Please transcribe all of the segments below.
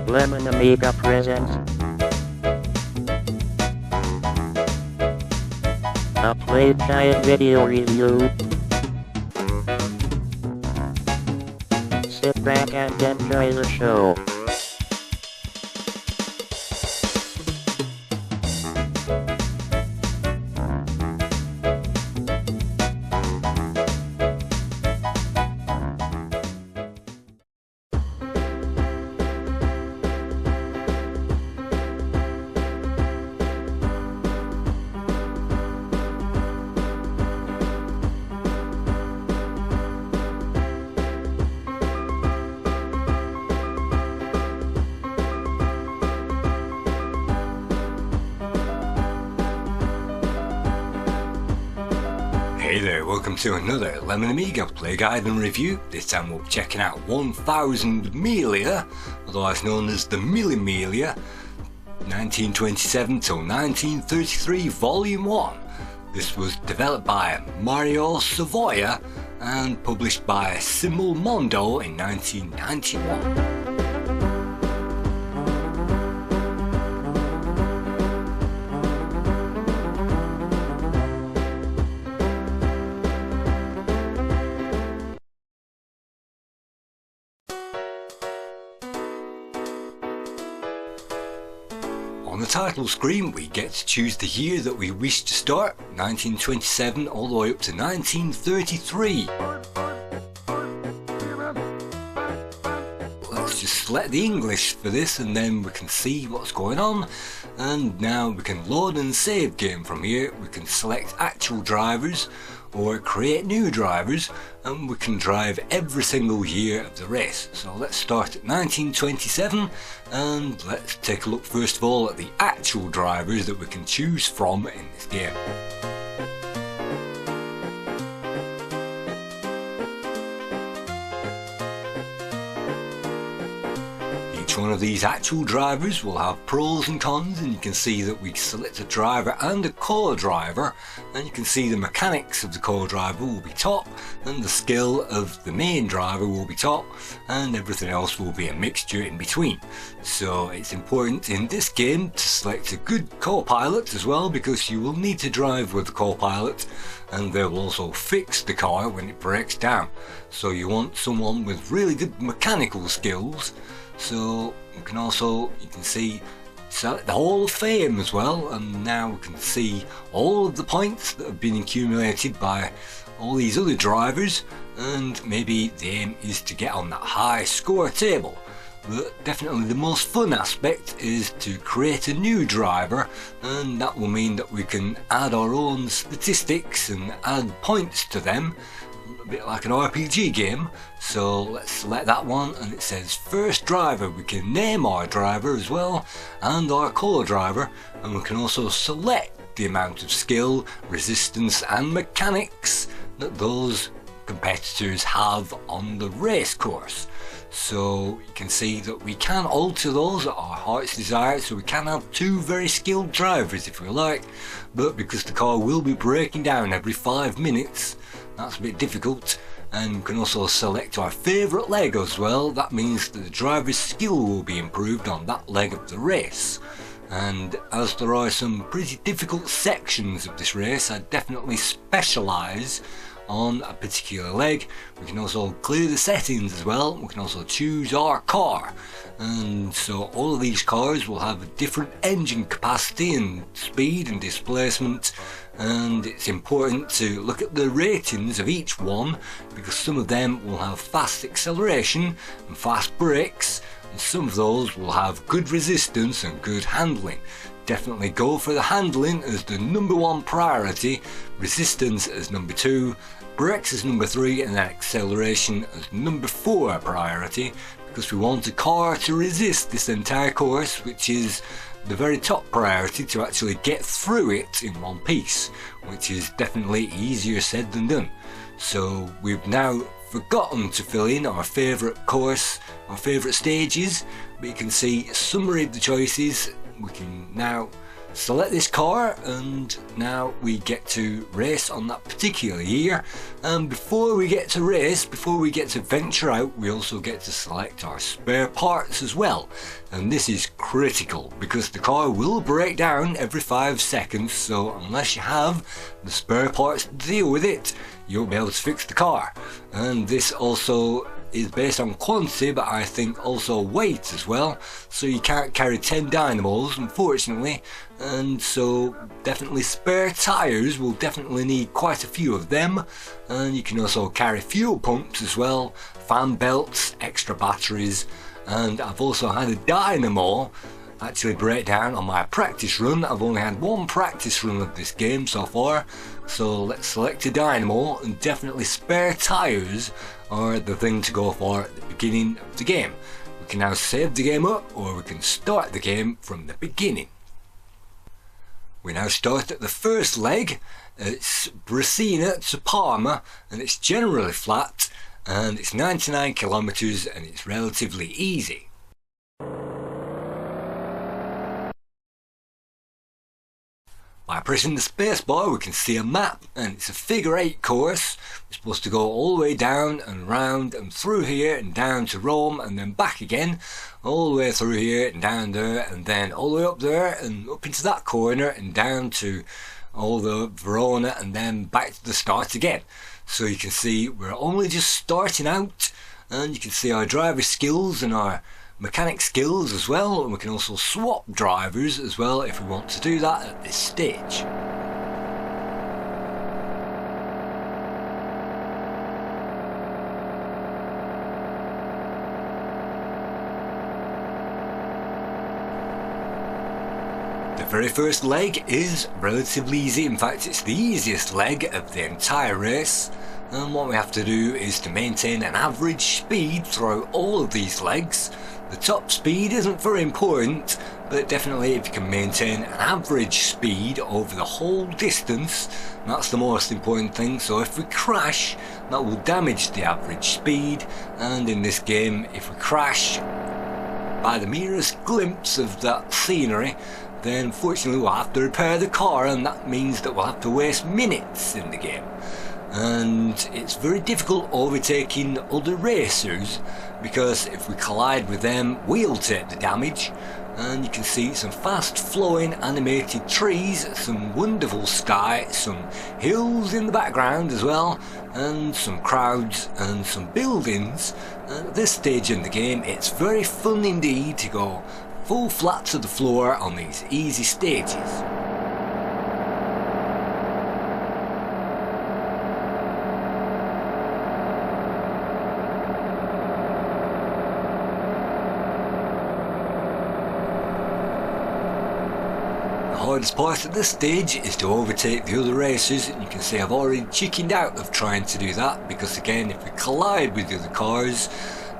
Lemon Amiga presents a Playguide video review. Sit back and enjoy the show. Hey there, welcome to another Lemon Amiga Playguide and review. This time we'll be checking out 1000 Miglia, otherwise known as the Mille Miglia, 1927 till 1933 Volume 1. This was developed by Mario Savoia and published by Simulmondo in 1991. On the title screen we get to choose the year that we wish to start, 1927 all the way up to 1933. Let's just select the English for this and then we can see what's going on. And now we can load and save game from here. We can select actual drivers or create new drivers, and we can drive every single year of the race. So let's start at 1927 and let's take a look first of all at the actual drivers that we can choose from in this game. One of these actual drivers will have pros and cons, and you can see that we select a driver and a core driver, and you can see the mechanics of the core driver will be top and the skill of the main driver will be top, and everything else will be a mixture in between. So it's important in this game to select a good co-pilot as well, because you will need to drive with the co-pilot and they will also fix the car when it breaks down. So you want someone with really good mechanical skills. So you can see select the Hall of Fame as well, and now we can see all of the points that have been accumulated by all these other drivers, and maybe the aim is to get on that high score table. But definitely the most fun aspect is to create a new driver, and that will mean that we can add our own statistics and add points to them, a bit like an RPG game. So let's select that one, and it says first driver. We can name our driver as well and our core driver, and we can also select the amount of skill, resistance and mechanics that those competitors have on the race course. So you can see that we can alter those at our heart's desire, so we can have two very skilled drivers if we like, but because the car will be breaking down every 5 minutes, that's a bit difficult. And we can also select our favourite leg as well. That means that the driver's skill will be improved on that leg of the race. And as there are some pretty difficult sections of this race, I definitely specialise on a particular leg. We can also clear the settings as well. We can also choose our car, and so all of these cars will have a different engine capacity and speed and displacement, and it's important to look at the ratings of each one, because some of them will have fast acceleration and fast brakes, and some of those will have good resistance and good handling. Definitely go for the handling as the #1 priority, resistance as #2, brakes as #3, and then acceleration as #4 priority, because we want a car to resist this entire course, which is the very top priority, to actually get through it in one piece, which is definitely easier said than done. So we've now forgotten to fill in our favourite course, our favourite stages, but you can see a summary of the choices. We can now select this car, and now we get to race on that particular year. And before we get to race, before we get to venture out, we also get to select our spare parts as well. And this is critical because the car will break down every 5 seconds, so unless you have the spare parts to deal with it, you won't be able to fix the car. And this also is based on quantity, but I think also weight as well, so you can't carry 10 dynamos unfortunately, and so definitely spare tyres, will definitely need quite a few of them. And you can also carry fuel pumps as well, fan belts, extra batteries, and I've also had a dynamo actually break down on my practice run. I've only had one practice run of this game so far, so let's select a dynamo, and definitely spare tyres are the thing to go for at the beginning of the game. We can now save the game up, or we can start the game from the beginning. We now start at the first leg. It's Predseda to Parma, and it's generally flat, and it's 99 kilometers, and it's relatively easy. By pressing the spacebar we can see a map, and it's a figure 8 course. We're supposed to go all the way down and round and through here and down to Rome, and then back again, all the way through here and down there, and then all the way up there and up into that corner and down to all the Verona, and then back to the start again. So you can see we're only just starting out, and you can see our driver skills and our mechanic skills as well, and we can also swap drivers as well if we want to do that at this stage. The very first leg is relatively easy. In fact, it's the easiest leg of the entire race, and what we have to do is to maintain an average speed throughout all of these legs. The top speed isn't very important, but definitely if you can maintain an average speed over the whole distance, that's the most important thing. So if we crash, that will damage the average speed, and in this game if we crash by the merest glimpse of that scenery, then unfortunately we'll have to repair the car, and that means that we'll have to waste minutes in the game. And it's very difficult overtaking other racers, because if we collide with them we'll take the damage. And you can see some fast flowing animated trees, some wonderful sky, some hills in the background as well, and some crowds and some buildings. And at this stage in the game it's very fun indeed to go full flat to the floor on these easy stages. The hardest part at this stage is to overtake the other racers, and you can see I've already chickened out of trying to do that, because again if we collide with the other cars,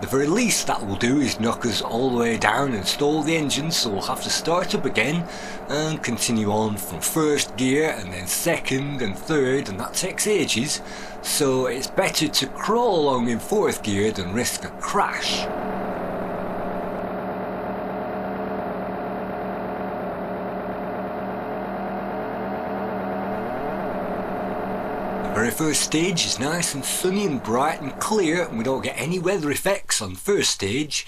the very least that will do is knock us all the way down and stall the engine, so we'll have to start up again and continue on from first gear and then second and third, and that takes ages, so it's better to crawl along in fourth gear than risk a crash. The very first stage is nice and sunny and bright and clear, and we don't get any weather effects on the first stage.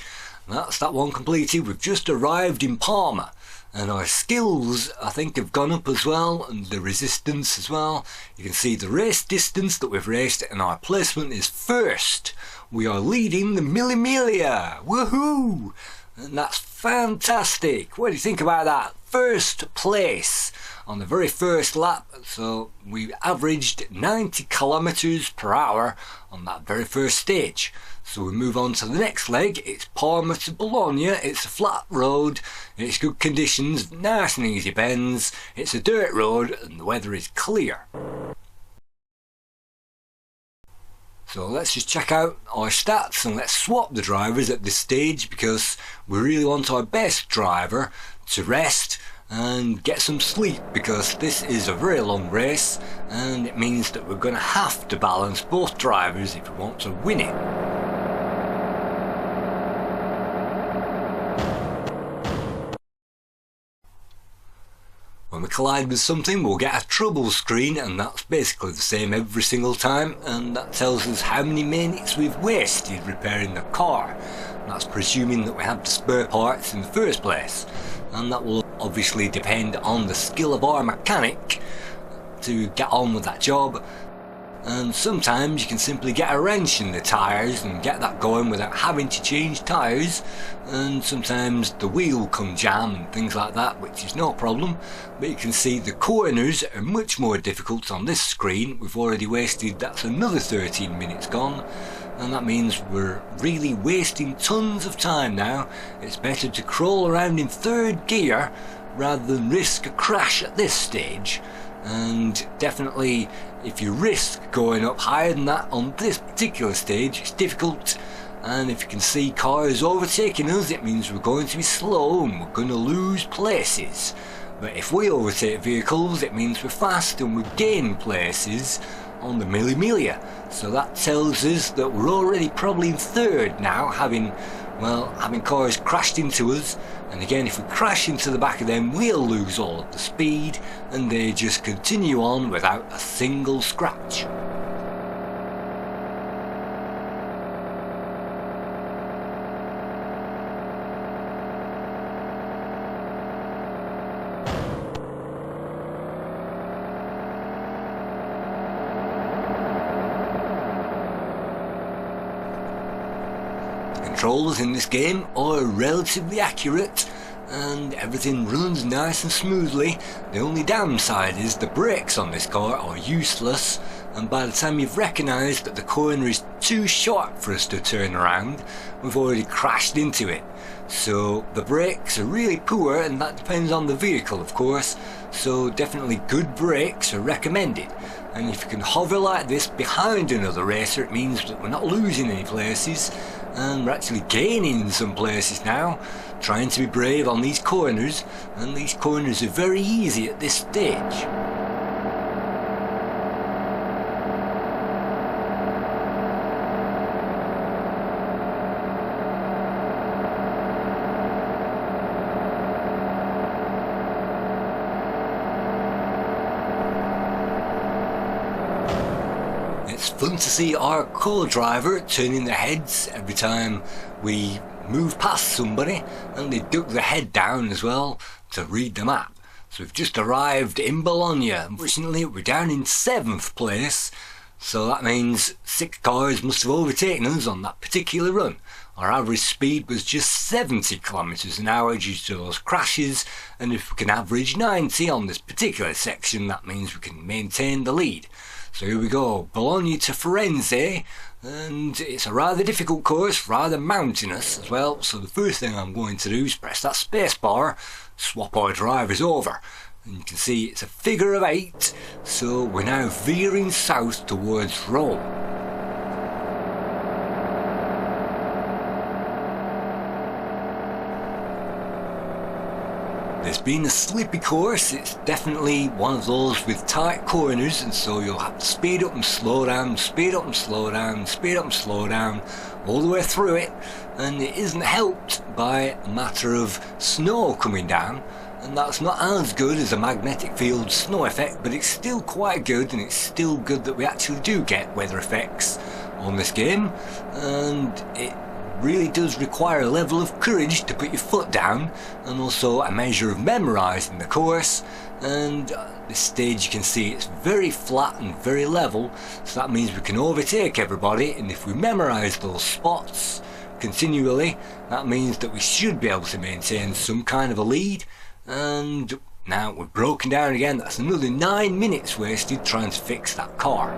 That's that one completed. We've just arrived in Parma, and our skills I think have gone up as well, and the resistance as well. You can see the race distance that we've raced, and our placement is first. We are leading the Mille Miglia, woohoo! And that's fantastic. What do you think about that? First place on the very first lap, so we averaged 90 kilometers per hour on that very first stage. So we move on to the next leg. It's Parma to Bologna. It's a flat road, it's good conditions, nice and easy bends, it's a dirt road, and the weather is clear. So let's just check out our stats, and let's swap the drivers at this stage, because we really want our best driver to rest and get some sleep, because this is a very long race and it means that we're going to have to balance both drivers if we want to win it. When we collide with something, we'll get a trouble screen, and that's basically the same every single time, and that tells us how many minutes we've wasted repairing the car. And that's presuming that we have the spare parts in the first place, and that will obviously depend on the skill of our mechanic to get on with that job. And sometimes you can simply get a wrench in the tyres and get that going without having to change tyres, and sometimes the wheel can jam and things like that, which is no problem. But you can see the corners are much more difficult on this screen. We've already wasted, that's another 13 minutes gone, and that means we're really wasting tons of time now. It's better to crawl around in third gear rather than risk a crash at this stage. And definitely if you risk going up higher than that on this particular stage, it's difficult. And if you can see cars overtaking us, it means we're going to be slow and we're going to lose places. But if we overtake vehicles, it means we're fast and we gain places on the Mille Miglia. So that tells us that we're already probably in third now, having cars crashed into us. And again, if we crash into the back of them, we'll lose all of the speed, and they just continue on without a single scratch. Controls in this game are relatively accurate and everything runs nice and smoothly. The only downside is the brakes on this car are useless, and by the time you've recognised that the corner is too short for us to turn around, we've already crashed into it. So the brakes are really poor, and that depends on the vehicle of course, so definitely good brakes are recommended. And if you can hover like this behind another racer, it means that we're not losing any places, and we're actually gaining some places now, trying to be brave on these corners, and these corners are very easy at this stage. It's fun to see our co-driver turning their heads every time we move past somebody, and they duck their head down as well to read the map. So we've just arrived in Bologna. Unfortunately, we're down in 7th place, so that means 6 cars must have overtaken us on that particular run. Our average speed was just 70 kilometers an hour due to those crashes, and if we can average 90 on this particular section, that means we can maintain the lead. So here we go, Bologna to Firenze, and it's a rather difficult course, rather mountainous as well, so the first thing I'm going to do is press that space bar, swap our drivers over, and you can see it's a figure of 8, so we're now veering south towards Rome. It's been a slippy course. It's definitely one of those with tight corners, and so you'll have to speed up and slow down, speed up and slow down, speed up and slow down all the way through it, and it isn't helped by a matter of snow coming down, and that's not as good as a magnetic field snow effect, but it's still quite good, and it's still good that we actually do get weather effects on this game, and it really does require a level of courage to put your foot down, and also a measure of memorising the course. And this stage, you can see it's very flat and very level, so that means we can overtake everybody, and if we memorise those spots continually, that means that we should be able to maintain some kind of a lead. And now we're broken down again. That's another 9 minutes wasted trying to fix that car.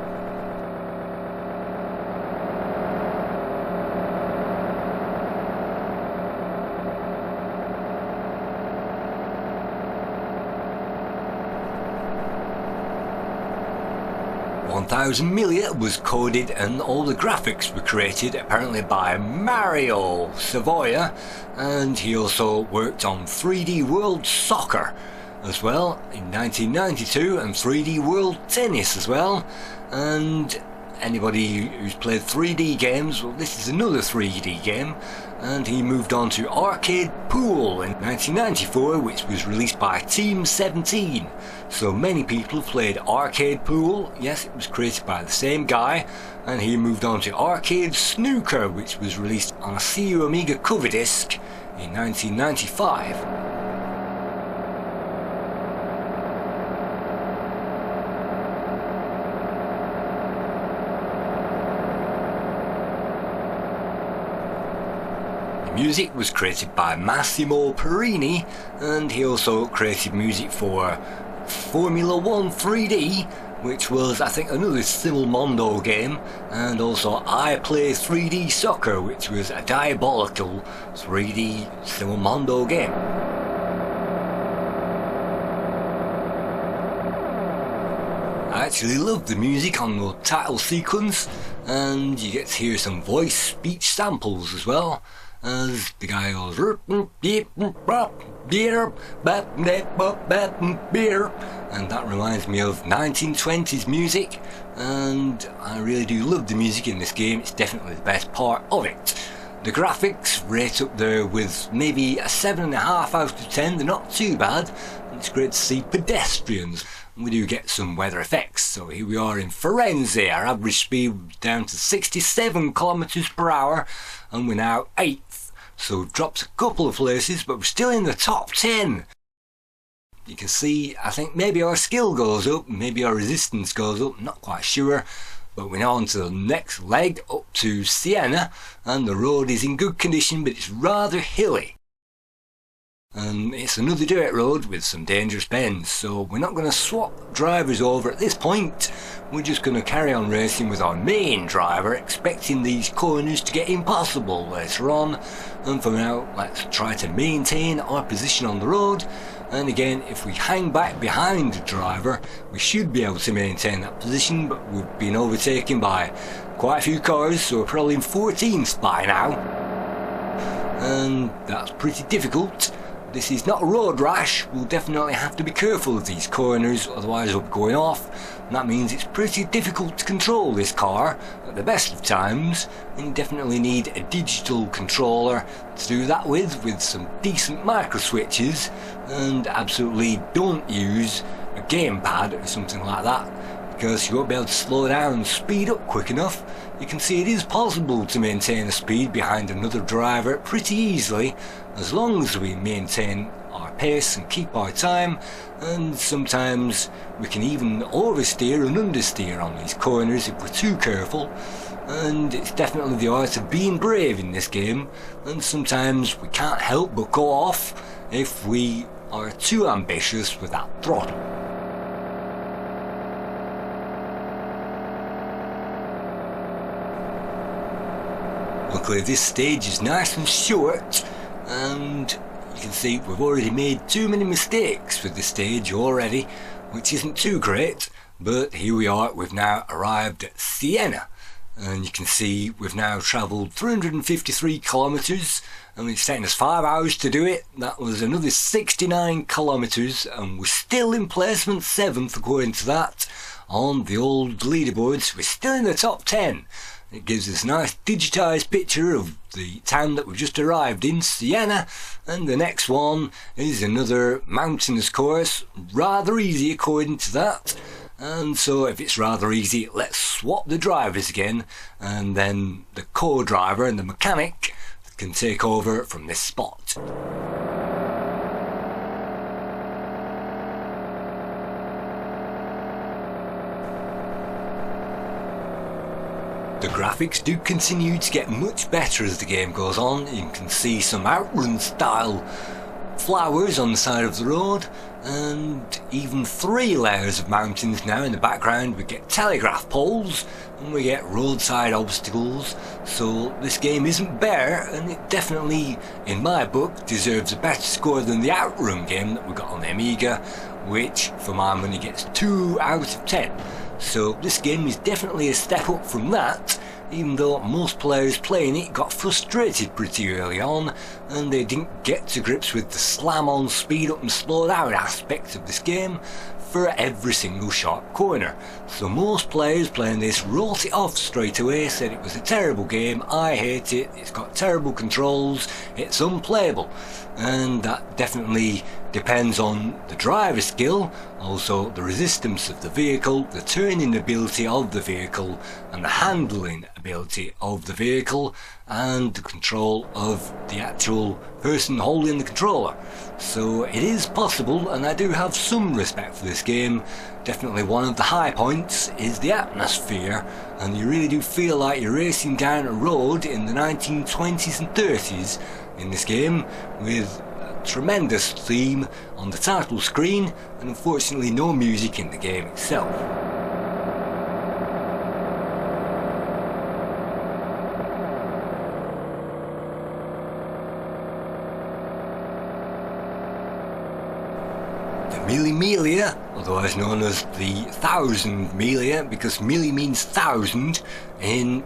1000 Miglia was coded, and all the graphics were created apparently by Mario Savoia, and he also worked on 3D World Soccer as well in 1992 and 3D World Tennis as well, and anybody who's played 3D games, well, this is another 3D game, and he moved on to Arcade Pool in 1994, which was released by Team 17. So many people have played Arcade Pool. Yes, it was created by the same guy, and he moved on to Arcade Snooker, which was released on a CU Amiga cover disc in 1995. Music was created by Massimo Perini, and he also created music for Formula 1 3D, which was, I think, another Simulmondo game, and also I Play 3D Soccer, which was a diabolical 3D Simulmondo game. I actually love the music on the title sequence, and you get to hear some voice speech samples as well, as the guy goes, and that reminds me of 1920s music, and I really do love the music in this game. It's definitely the best part of it. The graphics rate up there with maybe a 7.5 out of 10. They're not too bad, and it's great to see pedestrians. We do get some weather effects. So here we are in Firenze. Our average speed down to 67 kilometers per hour, and we're now 8th. So it drops a couple of places, but we're still in the top 10. You can see, I think maybe our skill goes up, maybe our resistance goes up, not quite sure. But we're now on to the next leg, up to Siena, and the road is in good condition, but it's rather hilly. And it's another dirt road with some dangerous bends, so we're not going to swap drivers over at this point. We're just going to carry on racing with our main driver, expecting these corners to get impossible later on. And for now, let's try to maintain our position on the road. And again, if we hang back behind the driver, we should be able to maintain that position, but we've been overtaken by quite a few cars, so we're probably in 14th by now. And that's pretty difficult. This is not a road rash. We'll definitely have to be careful of these corners, otherwise we'll be going off. And that means it's pretty difficult to control this car at the best of times, and you definitely need a digital controller to do that with some decent micro switches, and absolutely don't use a gamepad or something like that, because you won't be able to slow down and speed up quick enough. You can see it is possible to maintain a speed behind another driver pretty easily, as long as we maintain our pace and keep our time, and sometimes we can even oversteer and understeer on these corners if we're too careful. And it's definitely the art of being brave in this game, and sometimes we can't help but go off if we are too ambitious with that throttle. Luckily this stage is nice and short, and you can see we've already made too many mistakes with this stage already, which isn't too great, but here we are. We've now arrived at Siena, and you can see we've now travelled 353 kilometres, and it's taken us 5 hours to do it. That was another 69 kilometres, and we're still in placement 7th according to that on the old leaderboards. We're still in the top 10. It gives us a nice digitised picture of the town that we've just arrived in, Siena, and the next one is another mountainous course, rather easy according to that. And so if it's rather easy, let's swap the drivers again, and then the co-driver and the mechanic can take over from this spot. The graphics do continue to get much better as the game goes on. You can see some Outrun style flowers on the side of the road, and even 3 layers of mountains now in the background. We get telegraph poles and we get roadside obstacles, so this game isn't bare, and it definitely, in my book, deserves a better score than the Outrun game that we got on the Amiga, which for my money gets 2 out of 10. So this game is definitely a step up from that, even though most players playing it got frustrated pretty early on, and they didn't get to grips with the slam on speed up and slow down aspect of this game. for every single sharp corner. So most players playing this wrote it off straight away, said it was a terrible game, I hate it, it's got terrible controls, it's unplayable. And that definitely depends on the driver skill, also the resistance of the vehicle, the turning ability of the vehicle, and the handling ability of the vehicle, and the control of the actual person holding the controller. So it is possible, and I do have some respect for this game. Definitely one of the high points is the atmosphere, and you really do feel like you're racing down a road in the 1920s and 30s in this game, with a tremendous theme on the title screen, and unfortunately no music in the game itself. Mille Miglia, otherwise known as the 1000 Miglia, because Mille means thousand in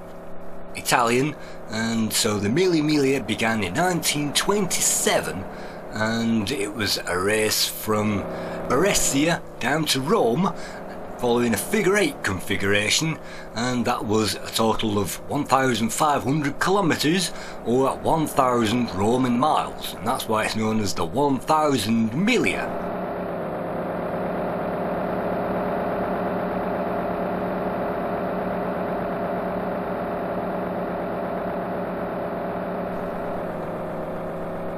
Italian, and so the Mille Miglia began in 1927, and it was a race from Predseda down to Rome, following a figure 8 configuration, and that was a total of 1,500 kilometers or 1,000 Roman miles, and that's why it's known as the 1000 Miglia.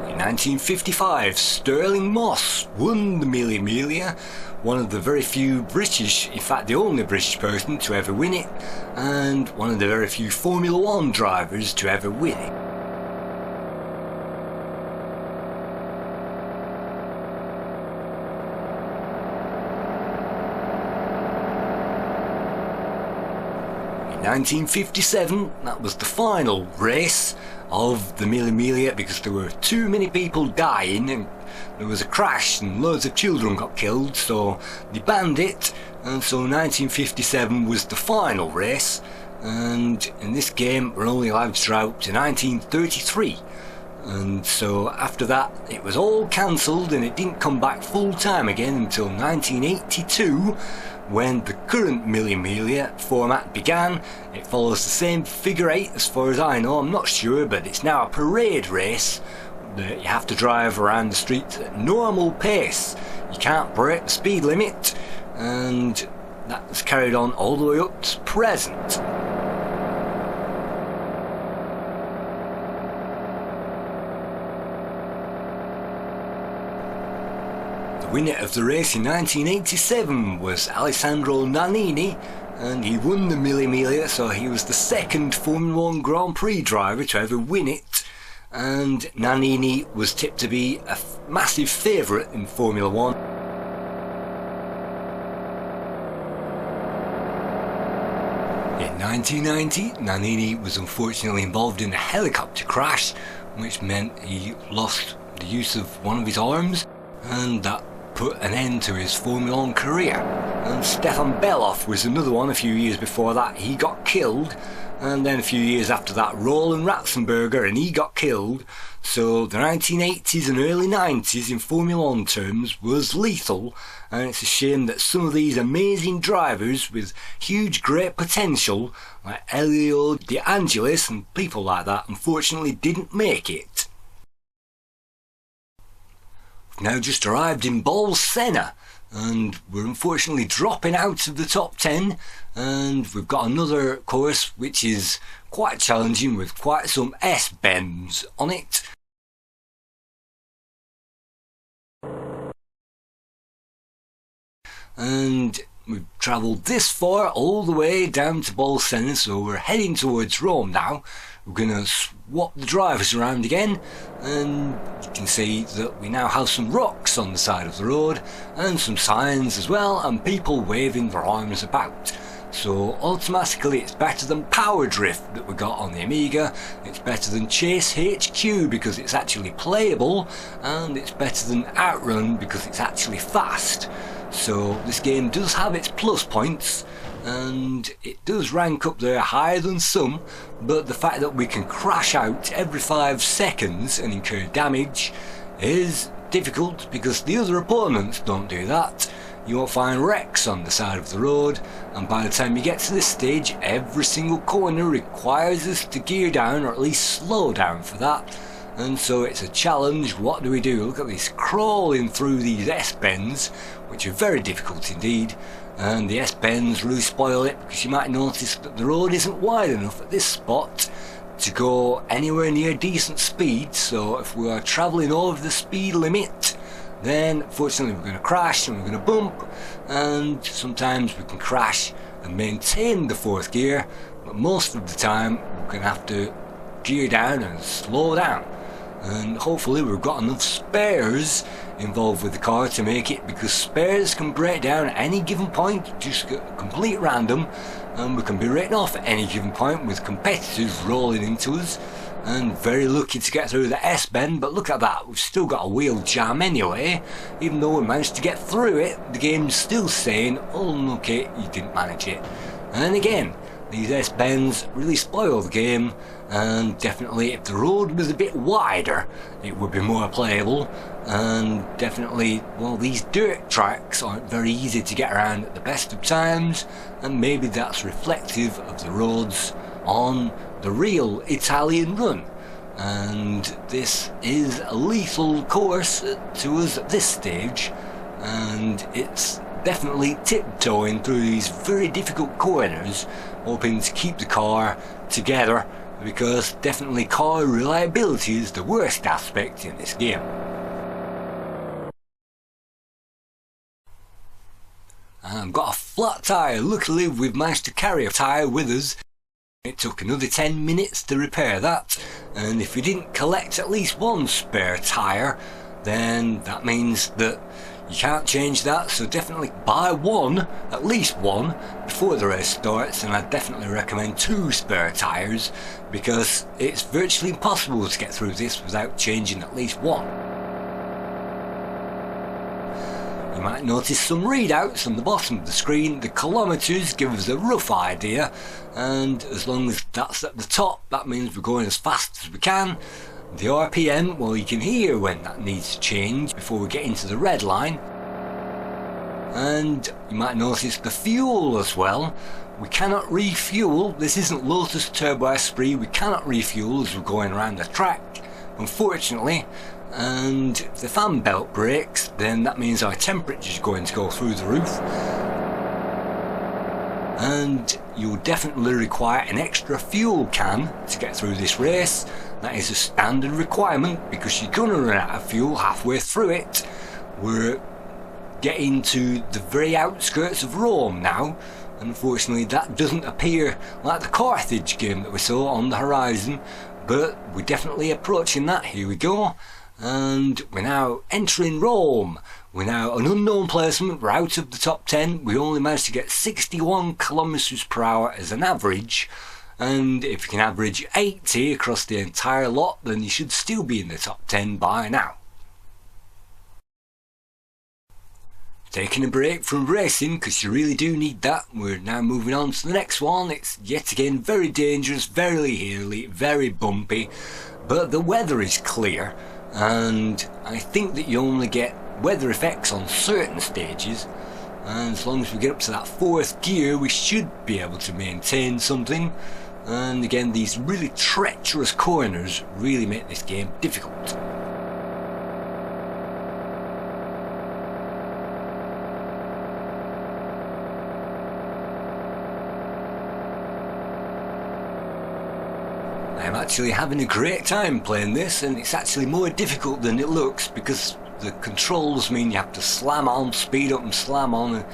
In 1955, Sterling Moss won the Mille Miglia, one of the very few British, in fact the only British person to ever win it, and one of the very few Formula 1 drivers to ever win it. In 1957, that was the final race of the Mille Miglia, because there were too many people dying and there was a crash and loads of children got killed, so they banned it, and so 1957 was the final race, and in this game we're only allowed to drive up to 1933, and so after that it was all cancelled and it didn't come back full time again until 1982, when the current Mille Miglia format began. It follows the same figure 8 as far as I know, I'm not sure, but it's now a parade race that you have to drive around the streets at normal pace. You can't break the speed limit, and that was carried on all the way up to present. The winner of the race in 1987 was Alessandro Nannini, and he won the Mille Miglia, so he was the second Formula 1 Grand Prix driver to ever win it, and Nannini was tipped to be a massive favourite in Formula 1. In 1990, Nannini was unfortunately involved in a helicopter crash, which meant he lost the use of one of his arms, and that put an end to his Formula 1 career. And Stefan Beloff was another one a few years before that. He got killed, and then a few years after that Roland Ratzenberger, and he got killed. So the 1980s and early 90s in Formula 1 terms was lethal, and it's a shame that some of these amazing drivers with huge great potential like Elio De Angelis and people like that unfortunately didn't make it. Now just arrived in Bolsena, and we're unfortunately dropping out of the top 10, and we've got another course which is quite challenging with quite some S-bends on it. And we've travelled this far all the way down to Bolsena, so we're heading towards Rome now. We're going to swap the drivers around again, and you can see that we now have some rocks on the side of the road and some signs as well, and people waving their arms about. So automatically it's better than Power Drift that we got on the Amiga, it's better than Chase HQ because it's actually playable, and it's better than Outrun because it's actually fast. So this game does have its plus points, and it does rank up there higher than some, but the fact that we can crash out every 5 seconds and incur damage is difficult because the other opponents don't do that. you won't find wrecks on the side of the road, and by the time you get to this stage every single corner requires us to gear down, or at least slow down for that. And so it's a challenge. What do we do? Look at this, crawling through these S-bends, which are very difficult indeed. And the S-bends really spoil it, because you might notice that the road isn't wide enough at this spot to go anywhere near decent speed. So if we are travelling over the speed limit, then unfortunately we're going to crash and we're going to bump, and sometimes we can crash and maintain the fourth gear, but most of the time we're going to have to gear down and slow down. And hopefully we've got enough spares involved with the car to make it, because spares can break down at any given point, just complete random, and we can be written off at any given point with competitors rolling into us. And very lucky to get through the S-bend, but look at that, we've still got a wheel jam anyway. Even though we managed to get through it, the game's still saying, oh okay, you didn't manage it. And again, these S-bends really spoil the game, and definitely if the road was a bit wider it would be more playable. And definitely, well, these dirt tracks aren't very easy to get around at the best of times, and maybe that's reflective of the roads on the real Italian run. And this is a lethal course to us at this stage, and it's definitely tiptoeing through these very difficult corners, hoping to keep the car together, because definitely car reliability is the worst aspect in this game. And I've got a flat tyre. Luckily we've managed to carry a tyre with us. It took another 10 minutes to repair that, and if we didn't collect at least one spare tyre, then that means that you can't change that. So definitely buy one, at least one, before the race starts, and I definitely recommend 2 spare tyres, because it's virtually impossible to get through this without changing at least one. You might notice some readouts on the bottom of the screen. The kilometres give us a rough idea, and as long as that's at the top, that means we're going as fast as we can. The RPM, well, you can hear when that needs to change before we get into the red line. And you might notice the fuel as well. We cannot refuel. This isn't Lotus Turbo Esprit. We cannot refuel as we're going around the track, unfortunately. And if the fan belt breaks, then that means our temperature is going to go through the roof, and you'll definitely require an extra fuel can to get through this race. That is a standard requirement, because you're going to run out of fuel halfway through it. We're getting to the very outskirts of Rome now. Unfortunately that doesn't appear like the Carthage game that we saw on the horizon, but we're definitely approaching that. Here we go. And we're now entering Rome. We're now an unknown placement, we're out of the top 10. We only managed to get 61 kilometers per hour as an average, and if you can average 80 across the entire lot, then you should still be in the top 10 by now. Taking a break from racing, because you really do need that. We're now moving on to the next one. It's yet again very dangerous, very hilly, very bumpy, but the weather is clear. And I think that you only get weather effects on certain stages, and as long as we get up to that 4th gear we should be able to maintain something. And again, these really treacherous corners really make this game difficult. I'm actually having a great time playing this, and it's actually more difficult than it looks, because the controls mean you have to slam on, speed up and slam on and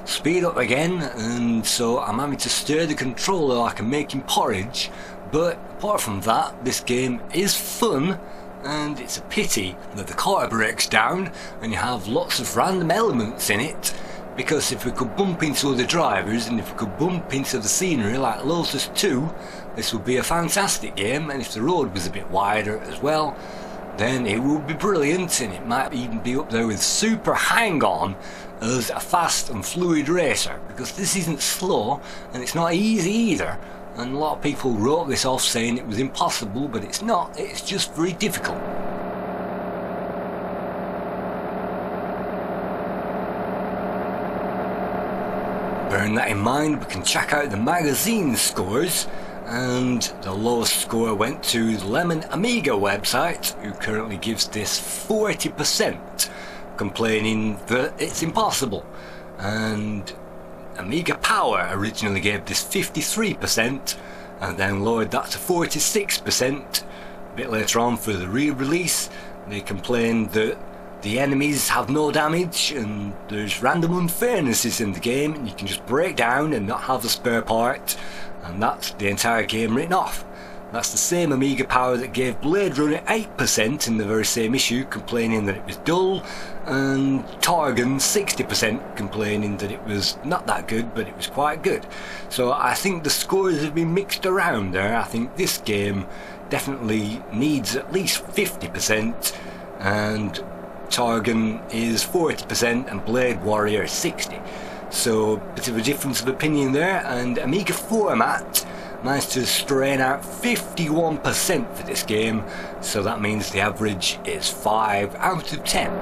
speed up again, and so I'm having to stir the controller like I'm making porridge. But apart from that, this game is fun, and it's a pity that the car breaks down and you have lots of random elements in it, because if we could bump into other drivers and if we could bump into the scenery like Lotus 2, this would be a fantastic game. And if the road was a bit wider as well, then it would be brilliant, and it might even be up there with Super Hang-On as a fast and fluid racer, because this isn't slow and it's not easy either. And a lot of people wrote this off saying it was impossible, but it's not, it's just very difficult. Bearing that in mind, we can check out the magazine scores, and the lowest score went to the Lemon Amiga website, who currently gives this 40%, complaining that it's impossible. And Amiga Power originally gave this 53% and then lowered that to 46%. A bit later on for the re-release, they complained that the enemies have no damage and there's random unfairnesses in the game and you can just break down and not have a spare part, and that's the entire game written off. That's the same Amiga Power that gave Blade Runner 8% in the very same issue, complaining that it was dull, and Targan 60% complaining that it was not that good but it was quite good. So I think the scores have been mixed around there. I think this game definitely needs at least 50%, and Targan is 40% and Blade Warrior is 60%. So a bit of a difference of opinion there, and Amiga Format managed to strain out 51% for this game, so that means the average is 5 out of 10.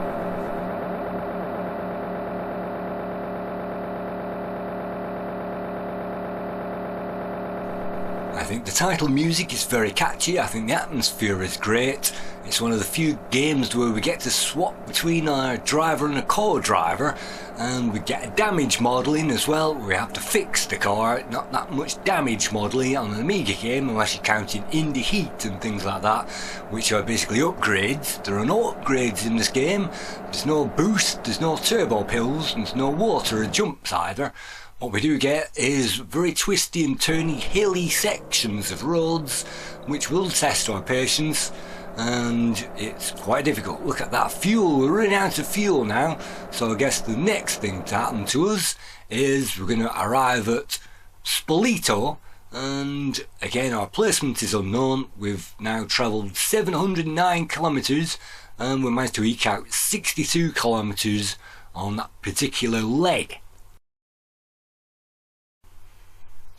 I think the title music is very catchy. I think the atmosphere is great. It's one of the few games where we get to swap between our driver and a co-driver, and we get damage modelling as well. We have to fix the car. Not that much damage modelling on an Amiga game unless you're counting Indie Heat and things like that, which are basically upgrades. There are no upgrades in this game. There's no boost, there's no turbo pills, and there's no water or jumps either. What we do get is very twisty and turny hilly sections of roads which will test our patience, and it's quite difficult. Look at that fuel, we're running out of fuel now, so I guess the next thing to happen to us is we're going to arrive at Spoleto, and again our placement is unknown. We've now travelled 709 kilometres and we managed to eke out 62 kilometres on that particular leg.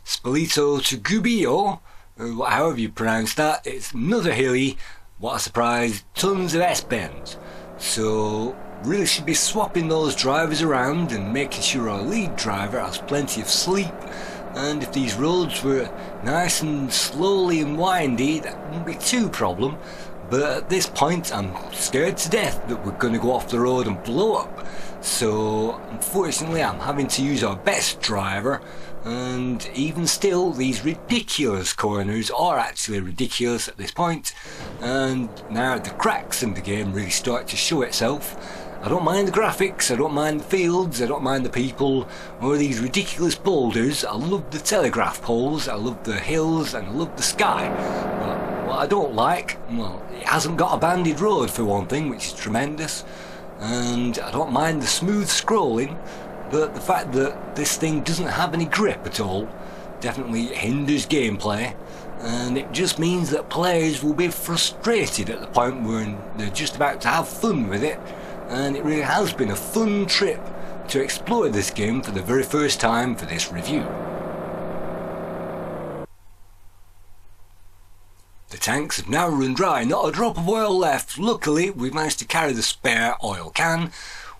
Spoleto to Gubbio, or however you pronounce that, it's another hilly, what a surprise, tons of S-bends. So really should be swapping those drivers around and making sure our lead driver has plenty of sleep, and if these roads were nice and slowly and windy that wouldn't be too problem, but at this point I'm scared to death that we're going to go off the road and blow up. So unfortunately I'm having to use our best driver, and even still these ridiculous corners are actually ridiculous at this point, and now the cracks in the game really start to show itself. I don't mind the graphics, I don't mind the fields, I don't mind the people or these ridiculous boulders. I love the telegraph poles, I love the hills, and I love the sky. But what I don't like, well, it hasn't got a banded road for one thing, which is tremendous, and I don't mind the smooth scrolling, but the fact that this thing doesn't have any grip at all definitely hinders gameplay, and it just means that players will be frustrated at the point where they're just about to have fun with it. And it really has been a fun trip to explore this game for the very first time for this review. The tanks have now run dry, not a drop of oil left. Luckily we've managed to carry the spare oil can.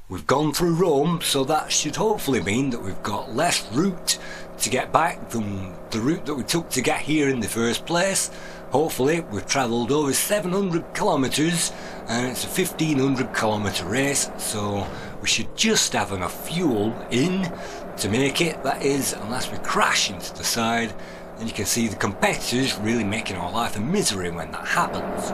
We've gone through Rome, so that should hopefully mean that we've got less route to get back than the route that we took to get here in the first place. Hopefully we've travelled over 700 kilometres and it's a 1500 kilometre race, so we should just have enough fuel in to make it, that is, unless we crash into the side, and you can see the competitors really making our life a misery when that happens.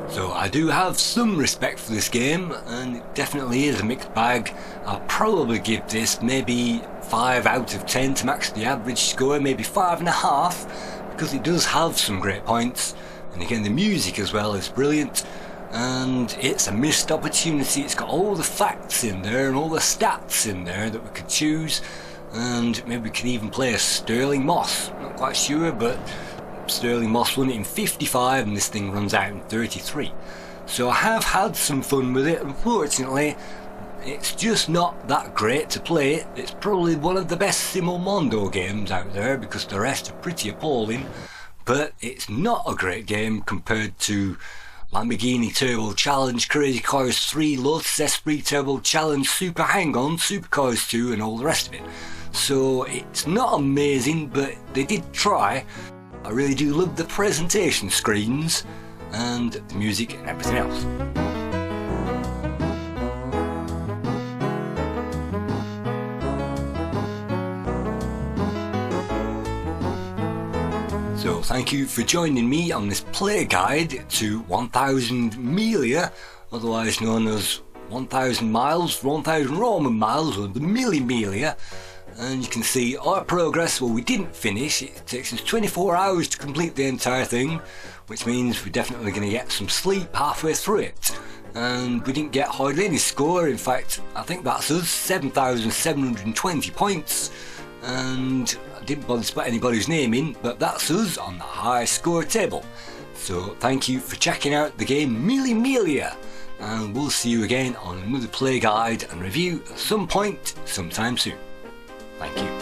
So I do have some respect for this game, and it definitely is a mixed bag. I'll probably give this maybe 5 out of 10 to match the average score, maybe 5.5, because it does have some great points, and again the music as well is brilliant, and it's a missed opportunity. It's got all the facts in there and all the stats in there that we could choose, and maybe we could even play a Sterling Moss, not quite sure, but Sterling Moss won it in 55 and this thing runs out in 33. So I have had some fun with it. Unfortunately it's just not that great to play it. It's probably one of the best Simulmondo games out there because the rest are pretty appalling, but it's not a great game compared to Lamborghini Turbo Challenge, Crazy Cars 3, Lotus Esprit Turbo Challenge, Super Hang-On, Supercars 2 and all the rest of it. So it's not amazing, but they did try. I really do love the presentation screens and the music and everything else. So thank you for joining me on this play guide to 1000 Miglia, otherwise known as 1000 miles, 1000 Roman miles, or the Mille Miglia. And you can see our progress. Well, we didn't finish. It takes us 24 hours to complete the entire thing, which means we're definitely going to get some sleep halfway through it. And we didn't get hardly any score. In fact, I think that's us, 7,720 points. And I didn't bother to put anybody's name in, but that's us on the high score table. So thank you for checking out the game Mille Miglia, and we'll see you again on another play guide and review at some point sometime soon. Thank you.